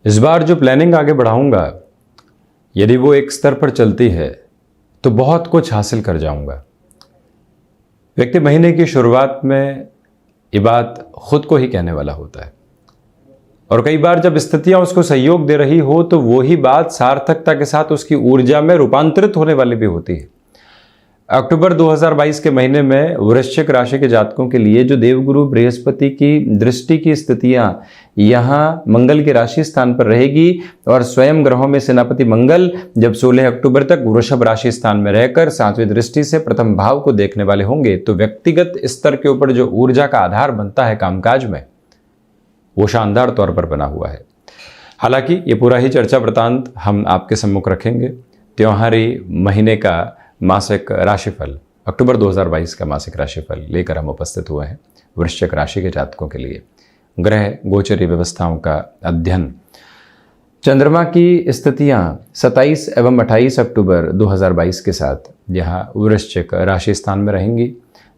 इस बार जो प्लानिंग आगे बढ़ाऊंगा, यदि वो एक स्तर पर चलती है तो बहुत कुछ हासिल कर जाऊंगा। व्यक्ति महीने की शुरुआत में ये बात खुद को ही कहने वाला होता है, और कई बार जब स्थितियां उसको सहयोग दे रही हो तो वही बात सार्थकता के साथ उसकी ऊर्जा में रूपांतरित होने वाली भी होती है। अक्टूबर 2022 के महीने में वृश्चिक राशि के जातकों के लिए जो देवगुरु बृहस्पति की दृष्टि की स्थितियां यहां मंगल के राशि स्थान पर रहेगी, और स्वयं ग्रहों में सेनापति मंगल जब 16 अक्टूबर तक वृषभ राशि स्थान में रहकर 7वीं दृष्टि से प्रथम भाव को देखने वाले होंगे, तो व्यक्तिगत स्तर के ऊपर जो ऊर्जा का आधार बनता है कामकाज में, वो शानदार तौर पर बना हुआ है। हालांकि ये पूरा ही चर्चा वृतांत हम आपके सम्मुख रखेंगे। त्योहारी महीने का मासिक राशिफल, अक्टूबर 2022 का मासिक राशिफल लेकर हम उपस्थित हुए हैं वृश्चिक राशि के जातकों के लिए। ग्रह गोचरी व्यवस्थाओं का अध्ययन, चंद्रमा की स्थितियां 27 एवं 28 अक्टूबर 2022 के साथ यहाँ वृश्चिक राशि स्थान में रहेंगी,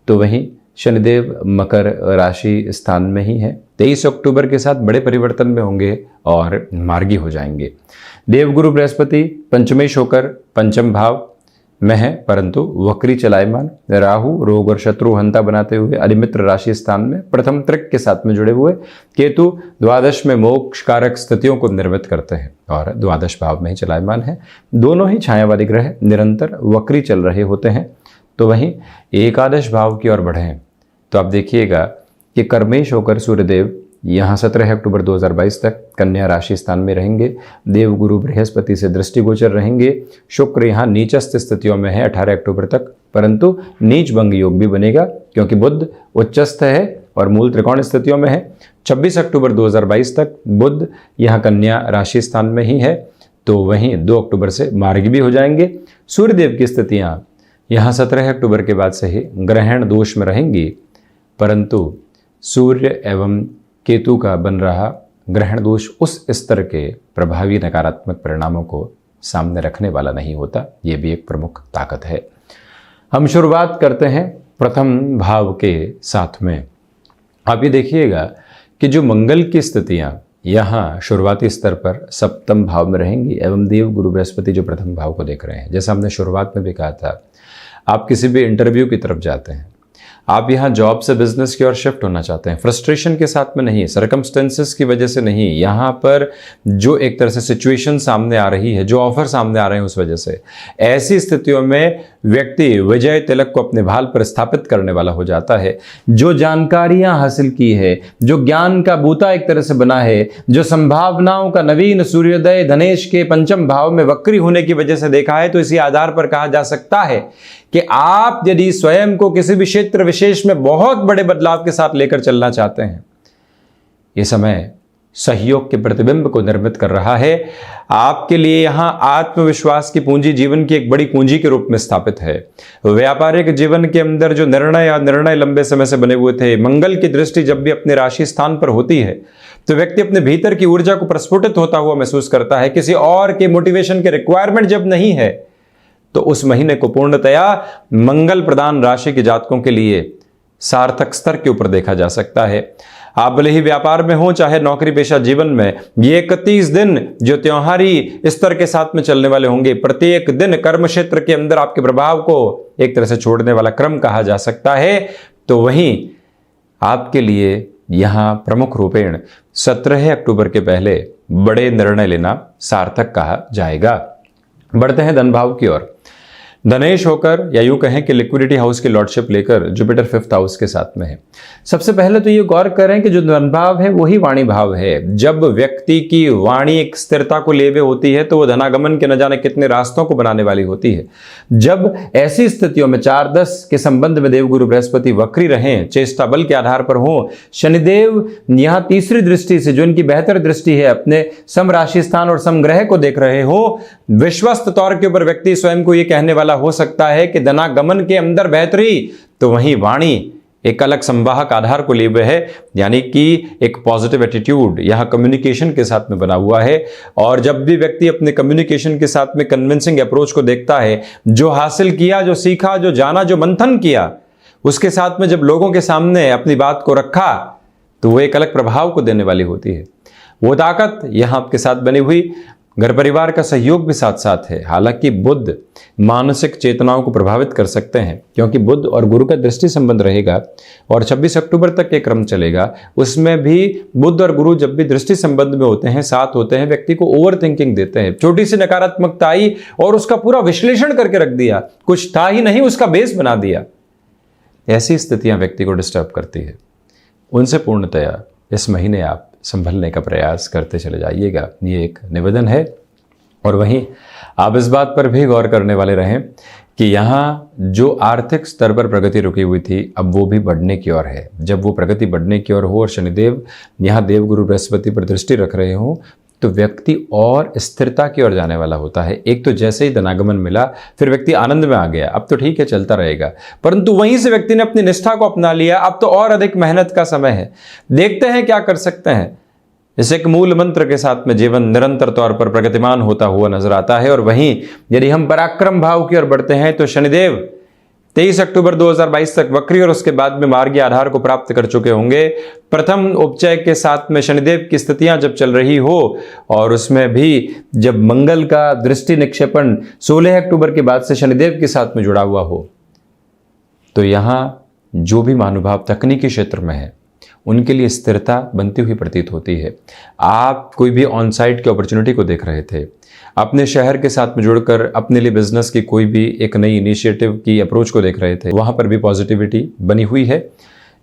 तो वहीं शनिदेव मकर राशि स्थान में ही है। 23 अक्टूबर के साथ बड़े परिवर्तन में होंगे और मार्गी हो जाएंगे। देवगुरु बृहस्पति पंचमेश होकर पंचम भाव में है, परंतु वक्री चलायमान। राहु रोग और शत्रु हंता बनाते हुए अधिमित्र राशि स्थान में प्रथम त्रिक के साथ में जुड़े हुए। केतु द्वादश में मोक्ष कारक स्थितियों को निर्मित करते हैं और द्वादश भाव में ही चलायमान है। दोनों ही छायावादी ग्रह निरंतर वक्री चल रहे होते हैं। तो वहीं एकादश भाव की ओर बढ़ें तो आप देखिएगा कि कर्मेश होकर सूर्यदेव यहाँ 17 अक्टूबर 2022 तक कन्या राशि स्थान में रहेंगे। देवगुरु बृहस्पति से दृष्टिगोचर रहेंगे। शुक्र यहाँ नीचस्थ स्थितियों में है 18 अक्टूबर तक, परंतु नीच भंग योग भी बनेगा क्योंकि बुध उच्चस्थ है और मूल त्रिकोण स्थितियों में है। 26 अक्टूबर 2022 तक बुध यहाँ कन्या राशि स्थान में ही है, तो वहीं 2 अक्टूबर से मार्गी भी हो जाएंगे। सूर्यदेव की स्थितियाँ यहाँ 17 अक्टूबर के बाद से ही ग्रहण दोष में रहेंगी, परंतु सूर्य एवं केतु का बन रहा ग्रहण दोष उस स्तर के प्रभावी नकारात्मक परिणामों को सामने रखने वाला नहीं होता। ये भी एक प्रमुख ताकत है। हम शुरुआत करते हैं प्रथम भाव के साथ में। आप ये देखिएगा कि जो मंगल की स्थितियां यहाँ शुरुआती स्तर पर सप्तम भाव में रहेंगी एवं देव गुरु बृहस्पति जो प्रथम भाव को देख रहे हैं। जैसा हमने शुरुआत में भी कहा था, आप किसी भी इंटरव्यू की तरफ जाते हैं, आप यहाँ जॉब से बिजनेस की ओर शिफ्ट होना चाहते हैं, फ्रस्ट्रेशन के साथ में नहीं, सर्कमस्टेंसेस की वजह से नहीं, यहाँ पर जो एक तरह से सिचुएशन सामने आ रही है, जो ऑफर सामने आ रहे हैं उस वजह से, ऐसी स्थितियों में व्यक्ति विजय तिलक को अपने भाल पर स्थापित करने वाला हो जाता है। जो जानकारियां हासिल की है, जो ज्ञान का बूता एक तरह से बना है, जो संभावनाओं का नवीन सूर्योदय धनेश के पंचम भाव में वक्री होने की वजह से देखा है, तो इसी आधार पर कहा जा सकता है कि आप यदि स्वयं को किसी भी क्षेत्र विशेष में बहुत बड़े बदलाव के साथ लेकर चलना चाहते हैं, ये समय सहयोग के प्रतिबिंब को निर्मित कर रहा है। आपके लिए यहां आत्मविश्वास की पूंजी जीवन की एक बड़ी पूंजी के रूप में स्थापित है। व्यापारिक जीवन के अंदर जो निर्णय लंबे समय से बने हुए थे, मंगल की दृष्टि जब भी अपने राशि स्थान पर होती है तो व्यक्ति अपने भीतर की ऊर्जा को प्रस्फुटित होता हुआ महसूस करता है। किसी और के मोटिवेशन के रिक्वायरमेंट जब नहीं है तो उस महीने को पूर्णतया मंगल प्रदान राशि के जातकों के लिए सार्थक स्तर के ऊपर देखा जा सकता है। आप भले ही व्यापार में हो चाहे नौकरी पेशा जीवन में, ये 31 दिन जो त्योहारी स्तर के साथ में चलने वाले होंगे, प्रत्येक दिन कर्म क्षेत्र के अंदर आपके प्रभाव को एक तरह से छोड़ने वाला क्रम कहा जा सकता है। तो वहीं आपके लिए यहां प्रमुख रूपेण 17 अक्टूबर के पहले बड़े निर्णय लेना सार्थक कहा जाएगा। बढ़ते हैं धन भाव की ओर। धनेश होकर या यूं कहें कि लिक्विडिटी हाउस की लॉर्डशिप लेकर जुपिटर 5th हाउस के साथ में है। सबसे पहले तो ये गौर करें कि जो धन भाव है वही वाणी भाव है। जब व्यक्ति की वाणी एक स्थिरता को लेवे होती है तो वो धनागमन के न जाने कितने रास्तों को बनाने वाली होती है। जब ऐसी स्थितियों में 4-10 के संबंध में देवगुरु बृहस्पति वक्री रहें, चेष्टा बल के आधार पर हो, शनिदेव यहाँ तीसरी दृष्टि से जो इनकी बेहतर दृष्टि है अपने सम राशि स्थान और समग्रह को देख रहे हो, विश्वस्त तौर के ऊपर व्यक्ति स्वयं को ये कहने वाला हो सकता है कि धनागमन के अंदर बेहतरी, तो वहीं वाणी एक अलग संवाहक आधार को लिए हुए है, यानी कि एक पॉजिटिव एटीट्यूड यहां कम्युनिकेशन के साथ में बना हुआ है। और जब भी व्यक्ति अपने कम्युनिकेशन के साथ में कन्विंसिंग अप्रोच को देखता है, जो हासिल किया, जो सीखा, जो जाना, जो मंथन किया, उसके साथ में जब लोगों के सामने अपनी बात को रखा तो वो एक अलग प्रभाव को देने वाली होती है। वो ताकत यहाँ आपके साथ बनी हुई, घर परिवार का सहयोग भी साथ साथ है। हालांकि बुध मानसिक चेतनाओं को प्रभावित कर सकते हैं, क्योंकि बुध और गुरु का दृष्टि संबंध रहेगा और 26 अक्टूबर तक के क्रम चलेगा। उसमें भी बुध और गुरु जब भी दृष्टि संबंध में होते हैं, साथ होते हैं, व्यक्ति को ओवर थिंकिंग देते हैं। छोटी सी नकारात्मकता आई और उसका पूरा विश्लेषण करके रख दिया, कुछ था ही नहीं, उसका बेस बना दिया। ऐसी स्थितियां व्यक्ति को डिस्टर्ब करती है। उनसे पूर्णतया इस महीने आप संभलने का प्रयास करते चले जाइएगा, ये एक निवेदन है। और वहीं आप इस बात पर भी गौर करने वाले रहें कि यहाँ जो आर्थिक स्तर पर प्रगति रुकी हुई थी, अब वो भी बढ़ने की ओर है। जब वो प्रगति बढ़ने की ओर हो और शनिदेव यहाँ देवगुरु बृहस्पति पर दृष्टि रख रहे हों, तो व्यक्ति और स्थिरता की ओर जाने वाला होता है। एक तो जैसे ही धनागमन मिला, फिर व्यक्ति आनंद में आ गया, अब तो ठीक है चलता रहेगा, परंतु वहीं से व्यक्ति ने अपनी निष्ठा को अपना लिया, अब तो और अधिक मेहनत का समय है। देखते हैं क्या कर सकते हैं। इस एक मूल मंत्र के साथ में जीवन निरंतर तौर पर प्रगतिमान होता हुआ नजर आता है। और वहीं यदि हम पराक्रम भाव की ओर बढ़ते हैं तो शनिदेव 23 अक्टूबर 2022 तक वक्री और उसके बाद में मार्गीय आधार को प्राप्त कर चुके होंगे। प्रथम उपचय के साथ में शनिदेव की स्थितियां जब चल रही हो और उसमें भी जब मंगल का दृष्टि निक्षेपण 16 अक्टूबर के बाद से शनिदेव के साथ में जुड़ा हुआ हो, तो यहां जो भी महानुभाव तकनीकी क्षेत्र में है उनके लिए स्थिरता बनती हुई प्रतीत होती है। आप कोई भी ऑन साइट की अपॉर्चुनिटी को देख रहे थे, अपने शहर के साथ में जुड़कर अपने लिए बिजनेस की कोई भी एक नई इनिशिएटिव की अप्रोच को देख रहे थे, वहां पर भी पॉजिटिविटी बनी हुई है।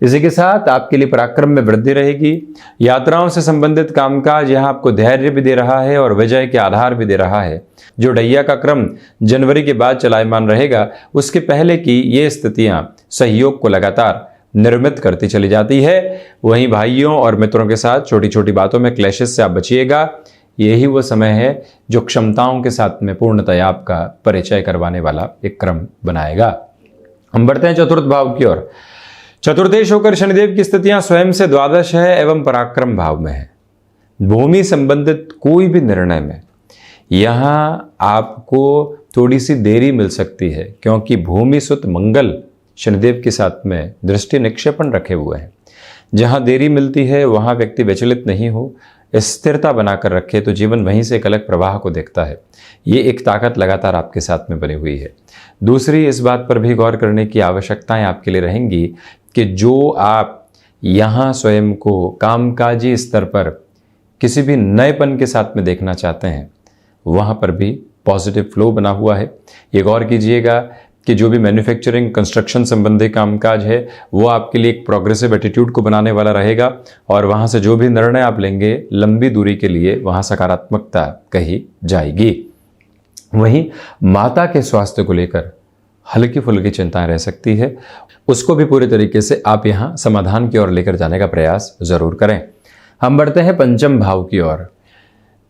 इसी के साथ आपके लिए पराक्रम में वृद्धि रहेगी। यात्राओं से संबंधित कामकाज यहाँ आपको धैर्य भी दे रहा है और विजय के आधार भी दे रहा है। जो डैया का क्रम जनवरी के बाद चलायमान रहेगा, उसके पहले की ये स्थितियां सहयोग को लगातार निर्मित करती चली जाती है। वहीं भाइयों और मित्रों के साथ छोटी छोटी बातों में क्लैशेस से आप बचिएगा। यही वो समय है जो क्षमताओं के साथ में पूर्णतया आपका परिचय करवाने वाला एक क्रम बनाएगा। हम बढ़ते हैं चतुर्थ भाव की ओर। चतुर्थेश होकर शनिदेव की स्थितियां स्वयं से द्वादश है एवं पराक्रम भाव में है। भूमि संबंधित कोई भी निर्णय में यहां आपको थोड़ी सी देरी मिल सकती है, क्योंकि भूमि सुत मंगल शनिदेव के साथ में दृष्टि निक्षेपण रखे हुए हैं। जहां देरी मिलती है वहां व्यक्ति विचलित नहीं हो, स्थिरता बनाकर रखे तो जीवन वहीं से एक अलग प्रवाह को देखता है। ये एक ताकत लगातार आपके साथ में बनी हुई है। दूसरी, इस बात पर भी गौर करने की आवश्यकताएं आपके लिए रहेंगी कि जो आप यहाँ स्वयं को कामकाजी स्तर पर किसी भी नएपन के साथ में देखना चाहते हैं, वहाँ पर भी पॉजिटिव फ्लो बना हुआ है। ये गौर कीजिएगा कि जो भी मैन्युफैक्चरिंग कंस्ट्रक्शन संबंधी कामकाज है वो आपके लिए एक प्रोग्रेसिव एटीट्यूड को बनाने वाला रहेगा और वहाँ से जो भी निर्णय आप लेंगे लंबी दूरी के लिए वहाँ सकारात्मकता कही जाएगी। वहीं माता के स्वास्थ्य को लेकर हल्की फुल्की चिंताएं रह सकती है, उसको भी पूरे तरीके से आप यहाँ समाधान की ओर लेकर जाने का प्रयास जरूर करें। हम बढ़ते हैं पंचम भाव की ओर।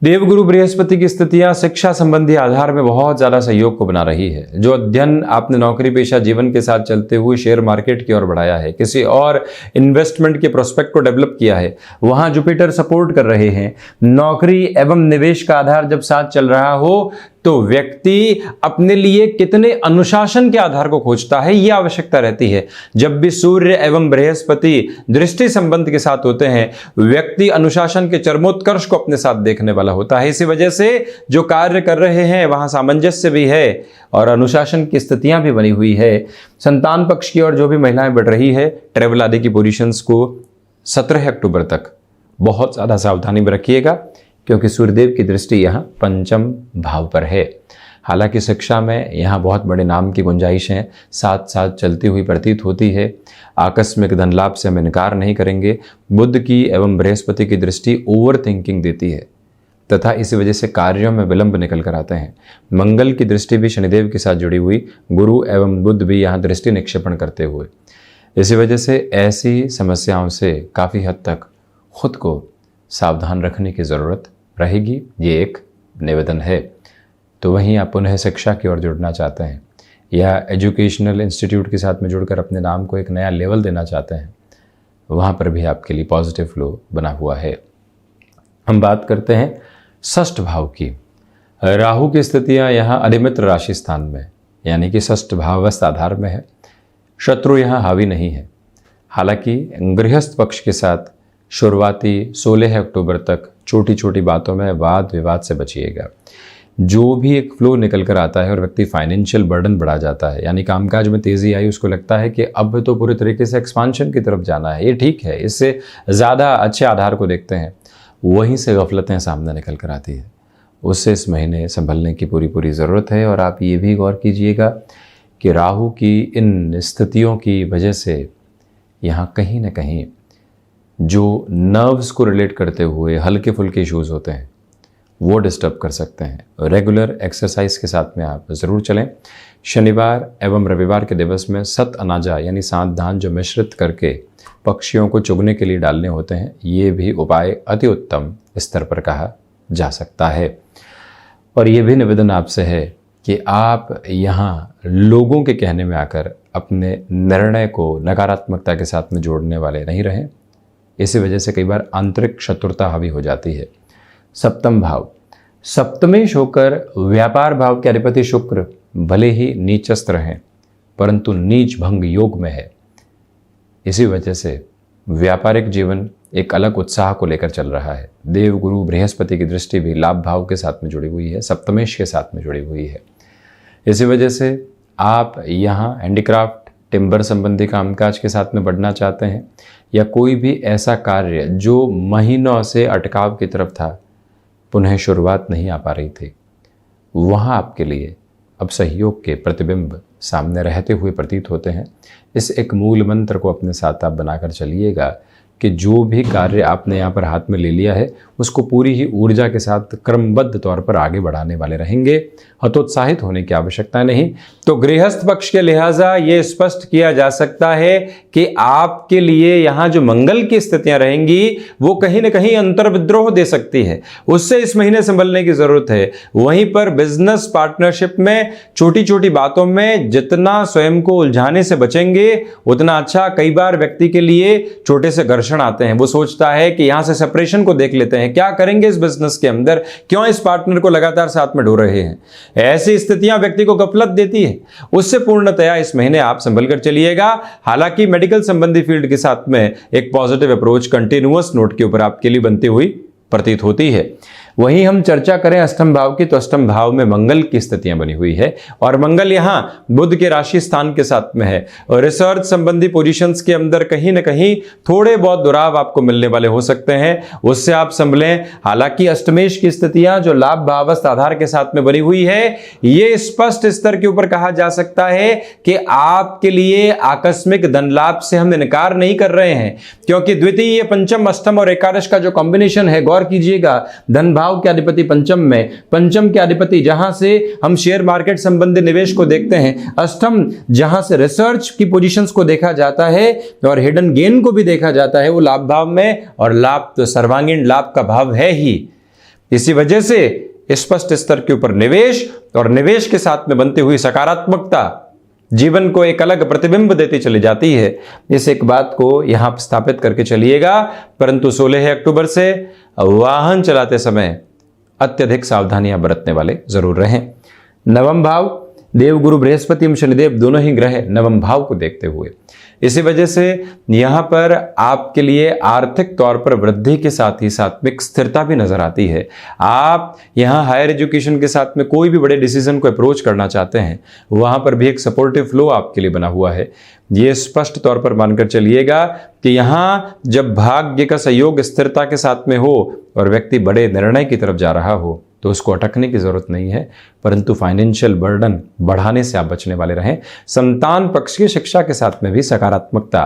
देवगुरु बृहस्पति की स्थितियां शिक्षा संबंधी आधार में बहुत ज्यादा सहयोग को बना रही है। जो अध्ययन आपने नौकरी पेशा जीवन के साथ चलते हुए शेयर मार्केट की ओर बढ़ाया है, किसी और इन्वेस्टमेंट के प्रोस्पेक्ट को डेवलप किया है, वहां जुपिटर सपोर्ट कर रहे हैं। नौकरी एवं निवेश का आधार जब साथ चल रहा हो तो व्यक्ति अपने लिए कितने अनुशासन के आधार को खोजता है, यह आवश्यकता रहती है। जब भी सूर्य एवं बृहस्पति दृष्टि संबंध के साथ होते हैं, व्यक्ति अनुशासन के चरमोत्कर्ष को अपने साथ देखने वाला होता है। इसी वजह से जो कार्य कर रहे हैं वहां सामंजस्य भी है और अनुशासन की स्थितियां भी बनी हुई है। संतान पक्ष की ओर जो भी महिलाएं बढ़ रही है, ट्रेवल आदि की पोजीशंस को 17 अक्टूबर तक बहुत ज्यादा सावधानी में रखिएगा, क्योंकि सूर्यदेव की दृष्टि यहाँ पंचम भाव पर है। हालांकि शिक्षा में यहाँ बहुत बड़े नाम की गुंजाइशें साथ साथ चलती हुई प्रतीत होती है। आकस्मिक धन लाभ से हम इनकार नहीं करेंगे। बुध की एवं बृहस्पति की दृष्टि ओवर थिंकिंग देती है तथा इसी वजह से कार्यों में विलंब निकल कर आते हैं। मंगल की दृष्टि भी शनिदेव के साथ जुड़ी हुई, गुरु एवं बुध भी यहाँ दृष्टि निक्षेपण करते हुए, इसी वजह से ऐसी समस्याओं से काफ़ी हद तक खुद को सावधान रखने की ज़रूरत रहेगी। ये एक निवेदन है। तो वहीं आप पुनः शिक्षा की ओर जुड़ना चाहते हैं या एजुकेशनल इंस्टीट्यूट के साथ में जुड़कर अपने नाम को एक नया लेवल देना चाहते हैं, वहाँ पर भी आपके लिए पॉजिटिव फ्लो बना हुआ है। हम बात करते हैं षष्ठ भाव की। राहु की स्थितियाँ यहाँ अधिमित्र राशि स्थान में, यानी कि षष्ठ भावस्थ आधार में है। शत्रु यहाँ हावी नहीं है। हालांकि गृहस्थ पक्ष के साथ शुरुआती 16 अक्टूबर तक छोटी छोटी बातों में वाद विवाद से बचिएगा। जो भी एक फ्लो निकल कर आता है और व्यक्ति फाइनेंशियल बर्डन बढ़ा जाता है, यानी कामकाज में तेज़ी आई, उसको लगता है कि अब तो पूरे तरीके से एक्सपांशन की तरफ जाना है, ये ठीक है, इससे ज़्यादा अच्छे आधार को देखते हैं, वहीं से गफलतें सामने निकल कर आती है। उससे इस महीने संभलने की पूरी ज़रूरत है। और आप ये भी गौर कीजिएगा कि राहु की इन स्थितियों की वजह से यहाँ कहीं ना कहीं जो नर्व्स को रिलेट करते हुए हल्के फुल्के इश्यूज़ होते हैं वो डिस्टर्ब कर सकते हैं। रेगुलर एक्सरसाइज के साथ में आप ज़रूर चलें। शनिवार एवं रविवार के दिवस में सत अनाजा यानी 7 धान जो मिश्रित करके पक्षियों को चुगने के लिए डालने होते हैं, ये भी उपाय अति उत्तम स्तर पर कहा जा सकता है। और ये भी निवेदन आपसे है कि आप यहाँ लोगों के कहने में आकर अपने निर्णय को नकारात्मकता के साथ में जोड़ने वाले नहीं रहें। इसी वजह से कई बार आंतरिक शत्रुता हावी हो जाती है। सप्तम भाव, सप्तमेश होकर व्यापार भाव के अधिपति शुक्र भले ही नीचस्थ रहें परंतु नीच भंग योग में है। इसी वजह से व्यापारिक जीवन एक अलग उत्साह को लेकर चल रहा है। देव गुरु बृहस्पति की दृष्टि भी लाभ भाव के साथ में जुड़ी हुई है, सप्तमेश के साथ में जुड़ी हुई है। इसी वजह से आप यहाँ हैंडीक्राफ्ट टिम्बर संबंधी कामकाज के साथ में बढ़ना चाहते हैं या कोई भी ऐसा कार्य जो महीनों से अटकाव की तरफ था, पुनः शुरुआत नहीं आ पा रही थी, वहाँ आपके लिए अब सहयोग के प्रतिबिंब सामने रहते हुए प्रतीत होते हैं। इस एक मूल मंत्र को अपने साथ आप बनाकर चलिएगा कि जो भी कार्य आपने यहाँ पर हाथ में ले लिया है उसको पूरी ही ऊर्जा के साथ क्रमबद्ध तौर पर आगे बढ़ाने वाले रहेंगे। हतोत्साहित होने की आवश्यकता नहीं। तो गृहस्थ पक्ष के लिहाजा ये स्पष्ट किया जा सकता है कि आपके लिए यहाँ जो मंगल की स्थितियां रहेंगी वो कहीं ना कहीं अंतर्विद्रोह दे सकती है, उससे इस महीने संभलने की जरूरत है। वहीं पर बिजनेस पार्टनरशिप में छोटी छोटी बातों में जितना स्वयं को उलझाने से बचेंगे उतना अच्छा। कई बार व्यक्ति के लिए छोटे से घर्षण आते हैं, वो सोचता है कि यहां से सेपरेशन को देख लेते हैं, क्या करेंगे इस बिजनेस के अंदर, क्यों इस पार्टनर को लगातार साथ में ढो रहे हैं। ऐसी स्थितियां व्यक्ति को गफलत देती है, उससे पूर्णतया इस महीने आप संभल कर चलिएगा। हालांकि मेडिकल संबंधी फील्ड के साथ में एक पॉजिटिव अप्रोच कंटिन्यूअस नोट के ऊपर आपके लिए बनती हुई प्रतीत होती है। वहीं हम चर्चा करें अष्टम भाव की, तो अष्टम भाव में मंगल की स्थितियां बनी हुई है और मंगल यहां बुध के राशि स्थान के साथ में है। और रिसर्च संबंधी पोजीशंस के अंदर कहीं ना कहीं थोड़े बहुत दुराव आपको मिलने वाले हो सकते हैं, उससे आप संभलें। हालांकि अष्टमेश की स्थितियां जो लाभ भावस्थ आधार के साथ में बनी हुई है, ये स्पष्ट स्तर के ऊपर कहा जा सकता है कि आपके लिए आकस्मिक धन लाभ से हम इनकार नहीं कर रहे हैं, क्योंकि द्वितीय पंचम अष्टम और एकादश का जो कॉम्बिनेशन है, गौर कीजिएगा, धन भाव के अधिपति पंचम में, पंचम के अधिपति जहां से हम शेयर मार्केट संबंधी निवेश को देखते हैं, अष्टम जहां से रिसर्च की पोजीशंस को देखा जाता है और हिडन गेन को भी देखा जाता है, वो लाभ भाव में, और लाभ तो सर्वांगीण लाभ का भाव है ही। इसी वजह से स्पष्ट स्तर के ऊपर निवेश और निवेश के साथ में बनती हुई सकारात्मकता जीवन को एक अलग प्रतिबिंब देती चली जाती है। इस एक बात को यहां स्थापित करके चलिएगा। परंतु 16 अक्टूबर से वाहन चलाते समय अत्यधिक सावधानियां बरतने वाले जरूर रहें। नवम भाव, देवगुरु बृहस्पति एवं शनिदेव दोनों ही ग्रह नवम भाव को देखते हुए, इसी वजह से यहां पर आपके लिए आर्थिक तौर पर वृद्धि के साथ ही साथ में स्थिरता भी नजर आती है। आप यहां हायर एजुकेशन के साथ में कोई भी बड़े डिसीजन को अप्रोच करना चाहते हैं, वहां पर भी एक सपोर्टिव फ्लो आपके लिए बना हुआ है। ये स्पष्ट तौर पर मानकर चलिएगा कि यहां जब भाग्य का सहयोग स्थिरता के साथ में हो और व्यक्ति बड़े निर्णय की तरफ जा रहा हो, तो उसको अटकने की जरूरत नहीं है, परंतु फाइनेंशियल बर्डन बढ़ाने से आप बचने वाले रहें। संतान पक्ष की शिक्षा के साथ में भी सकारात्मकता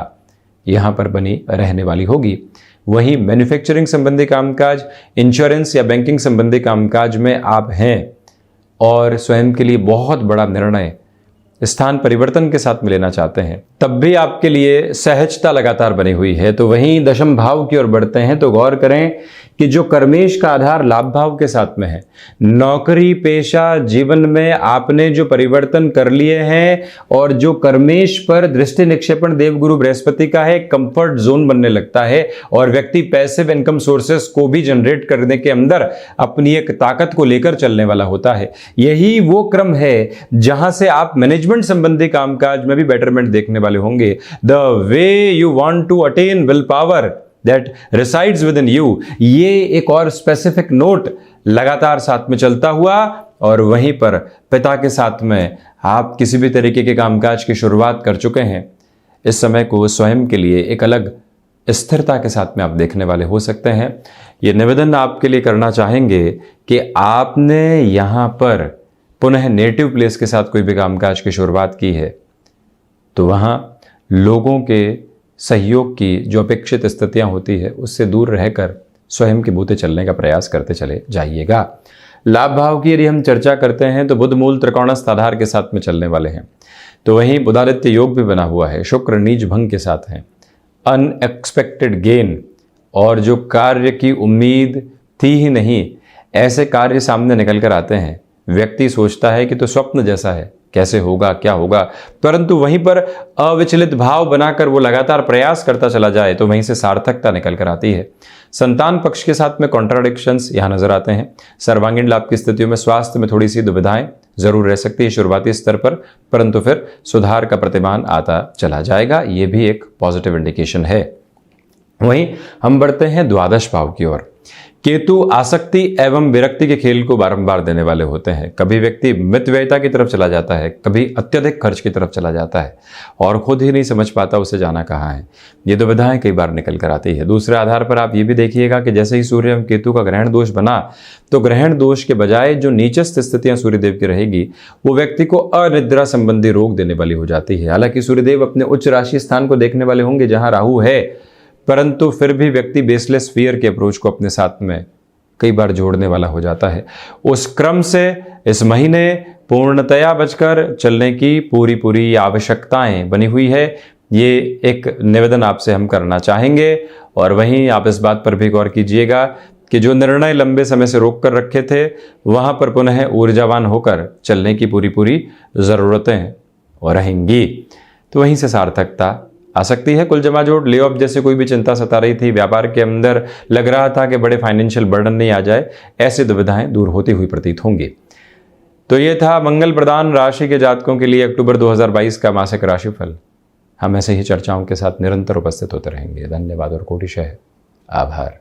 यहां पर बनी रहने वाली होगी। वहीं मैन्युफैक्चरिंग संबंधी कामकाज, इंश्योरेंस या बैंकिंग संबंधी कामकाज में आप हैं और स्वयं के लिए बहुत बड़ा निर्णय स्थान परिवर्तन के साथ में लेना चाहते हैं, तब भी आपके लिए सहजता लगातार बनी हुई है। तो वहीं दशम भाव की ओर बढ़ते हैं, तो गौर करें कि जो कर्मेश का आधार लाभ भाव के साथ में है, नौकरी पेशा जीवन में आपने जो परिवर्तन कर लिए हैं और जो कर्मेश पर दृष्टि निक्षेपण देवगुरु बृहस्पति का है, कंफर्ट जोन बनने लगता है और व्यक्ति पैसिव इनकम सोर्सेस को भी जनरेट करने के अंदर अपनी एक ताकत को लेकर चलने वाला होता है। यही वो क्रम है जहां से आप मैनेजमेंट संबंधी कामकाज में भी बेटरमेंट देखने वाले होंगे। The way you want to attain will power, that resides within you, ये एक और स्पेसिफिक नोट लगातार साथ में चलता हुआ, और वहीं पर पिता के साथ में आप किसी भी तरीके के कामकाज की शुरुआत कर चुके हैं। इस समय को स्वयं के लिए एक अलग स्थिरता के साथ में आप देखने वाले हो सकते हैं। ये निवेदन आपके लिए करना चाहेंगे कि आपने यहाँ पर पुनः नेटिव प्लेस के साथ कोई भी कामकाज की शुरुआत की है तो वहाँ लोगों के सहयोग की जो अपेक्षित स्थितियाँ होती है उससे दूर रहकर स्वयं के बूते चलने का प्रयास करते चले जाइएगा। लाभ भाव की यदि हम चर्चा करते हैं तो बुध मूल त्रिकोणस्थ आधार के साथ में चलने वाले हैं, तो वहीं बुधादित्य योग भी बना हुआ है, शुक्र नीच भंग के साथ हैं। अनएक्सपेक्टेड गेन, और जो कार्य की उम्मीद थी ही नहीं ऐसे कार्य सामने निकल कर आते हैं। व्यक्ति सोचता है कि तो स्वप्न जैसा है, कैसे होगा क्या होगा, परंतु वहीं पर अविचलित भाव बनाकर वो लगातार प्रयास करता चला जाए तो वहीं से सार्थकता निकल कर आती है। संतान पक्ष के साथ में कॉन्ट्राडिक्शंस यहाँ नजर आते हैं। सर्वांगीण लाभ की स्थितियों में स्वास्थ्य में थोड़ी सी दुविधाएं जरूर रह सकती है शुरुआती स्तर पर, परंतु फिर सुधार का प्रतिमान आता चला जाएगा, ये भी एक पॉजिटिव इंडिकेशन है। वहीं हम बढ़ते हैं द्वादश भाव की ओर। केतु आसक्ति एवं विरक्ति के खेल को बारंबार देने वाले होते हैं। कभी व्यक्ति मितव्ययिता की तरफ चला जाता है, कभी अत्यधिक खर्च की तरफ चला जाता है और खुद ही नहीं समझ पाता उसे जाना कहाँ है। ये दुविधाएं कई बार निकल कर आती है। दूसरे आधार पर आप ये भी देखिएगा कि जैसे ही सूर्य एवं केतु का ग्रहण दोष बना तो ग्रहण दोष के बजाय जो नीचस्थ स्थितियां सूर्यदेव की रहेगी वो व्यक्ति को अनिद्रा संबंधी रोग देने वाली हो जाती है। हालांकि सूर्यदेव अपने उच्च राशि स्थान को देखने वाले होंगे जहां राहु है, परंतु फिर भी व्यक्ति बेसलेस फियर के अप्रोच को अपने साथ में कई बार जोड़ने वाला हो जाता है। उस क्रम से इस महीने पूर्णतया बचकर चलने की पूरी आवश्यकताएं बनी हुई है। ये एक निवेदन आपसे हम करना चाहेंगे। और वहीं आप इस बात पर भी गौर कीजिएगा कि जो निर्णय लंबे समय से रोक कर रखे थे वहां पर पुनः ऊर्जावान होकर चलने की पूरी जरूरतें रहेंगी, तो वहीं से सार्थकता आ सकती है। कुल जमा जोड़ ले ऑफ जैसे कोई भी चिंता सता रही थी, व्यापार के अंदर लग रहा था कि बड़े फाइनेंशियल बर्डन नहीं आ जाए, ऐसी दुविधाएं दूर होती हुई प्रतीत होंगी। तो ये था मंगल प्रदान राशि के जातकों के लिए अक्टूबर 2022 का मासिक राशिफल। हम ऐसे ही चर्चाओं के साथ निरंतर उपस्थित होते रहेंगे। धन्यवाद और कोटिशः आभार।